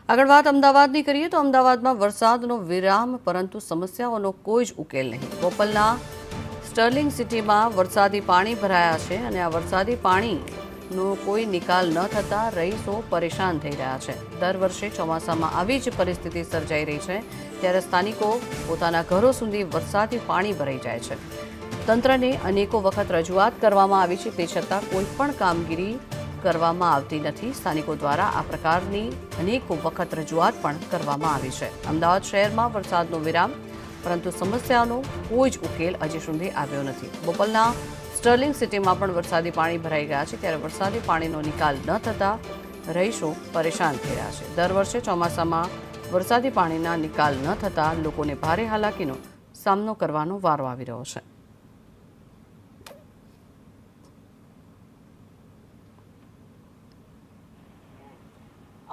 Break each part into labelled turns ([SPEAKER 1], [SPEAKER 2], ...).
[SPEAKER 1] આગળ વાત અમદાવાદની કરીએ તો અમદાવાદમાં વરસાદનો વિરામ પરંતુ સમસ્યાઓનો કોઈ જ ઉકેલ નહીં। બોપલના સ્ટર્લિંગ સિટીમાં વરસાદી પાણી ભરાયા છે અને આ વરસાદી પાણીનો કોઈ નિકાલ ન થતાં રહીશો પરેશાન થઈ રહ્યા છે। દર વર્ષે ચોમાસામાં આવી જ પરિસ્થિતિ સર્જાઈ રહી છે ત્યારે સ્થાનિકો પોતાના ઘરો સુધી વરસાદી પાણી ભરાઈ જાય છે। તંત્રને અનેકો વખત રજૂઆત કરવામાં આવી છે તે છતાં કોઈ પણ કામગીરી કરવામાં આવતી નથી। સ્થાનિકો દ્વારા આ પ્રકારની અનેકો વખત રજૂઆત પણ કરવામાં આવી છે। અમદાવાદ શહેરમાં વરસાદનો વિરામ પરંતુ સમસ્યાનો કોઈ જ ઉકેલ હજી સુધી આવ્યો નથી। બોપલના સ્ટર્લિંગ સિટીમાં પણ વરસાદી પાણી ભરાઈ ગયા છે ત્યારે વરસાદી પાણીનો નિકાલ ન થતાં રહીશો પરેશાન થઈ રહ્યા છે। દર વર્ષે ચોમાસામાં વરસાદી પાણીના નિકાલ ન થતાં લોકોને ભારે હાલાકીનો સામનો કરવાનો વારો આવી રહ્યો છે।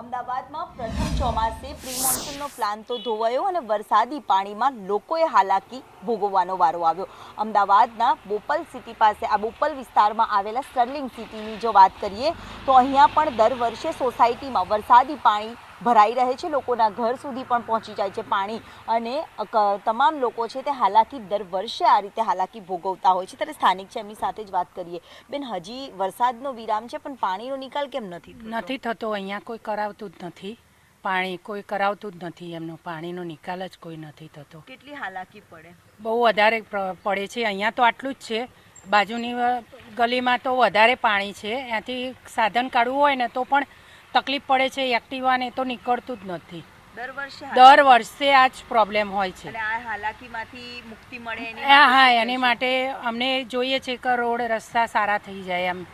[SPEAKER 2] અમદાવાદમાં પ્રથમ ચોમાસે પ્રી મોન્સૂનનો પ્લાન તો ધોવાયો અને વરસાદી પાણીમાં લોકોએ હાલાકી ભોગવવાનો વારો આવ્યો। અમદાવાદના બોપલ સિટી પાસે આ બોપલ વિસ્તારમાં આવેલા સ્ટર્લિંગ સિટીની જો વાત કરીએ તો અહીંયા પણ દર વર્ષે સોસાયટીમાં વરસાદી પાણી ભરાઈ રહે છે। લોકોના ઘર સુધી પણ પહોંચી જાય છે પાણી અને તમામ લોકો છે તે હાલાકી દર વર્ષે આ રીતે હાલાકી ભોગવતા હોય છે। ત્યારે સ્થાનિક છે એમની સાથે જ વાત કરીએ। બેન, હજી વરસાદનો વિરામ છે પણ પાણીનો નિકાલ કેમ નથી
[SPEAKER 3] થતો? અહીંયા કોઈ કરાવતું જ નથી, પાણી કોઈ કરાવતું જ નથી, એમનો પાણીનો નિકાલ જ કોઈ નથી થતો।
[SPEAKER 2] કેટલી હાલાકી પડે?
[SPEAKER 3] બહુ વધારે પડે છે। અહીંયા તો આટલું જ છે, બાજુની ગલીમાં તો વધારે પાણી છે, ત્યાંથી સાધન કાઢવું હોય ને તો પણ તકલીફ પડે છે। એક્ટિવાને તો નીકળતું જ નથી। દર વર્ષે આ જ પ્રોબ્લેમ હોય છે।
[SPEAKER 2] આ હાલાકીમાંથી મુક્તિ મળે
[SPEAKER 3] હા, એની માટે અમને જોઈએ છે કે રોડ રસ્તા સારા થઈ જાય, એમ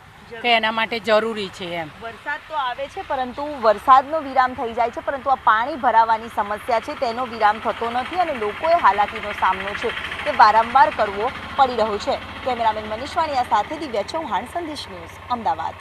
[SPEAKER 3] કે એના માટે જરૂરી છે એમ।
[SPEAKER 2] વરસાદ તો આવે છે પરંતુ વરસાદનો વિરામ થઈ જાય છે પરંતુ આ પાણી ભરાવાની સમસ્યા છે તેનો વિરામ થતો નથી અને લોકોએ હાલાકીનો સામનો છે તે વારંવાર કરવો પડી રહ્યો છે। કેમેરામેન મનીષ વાણિયા સાથે દિવ્યા ચૌહાણ, સંદેશ ન્યૂઝ, અમદાવાદ।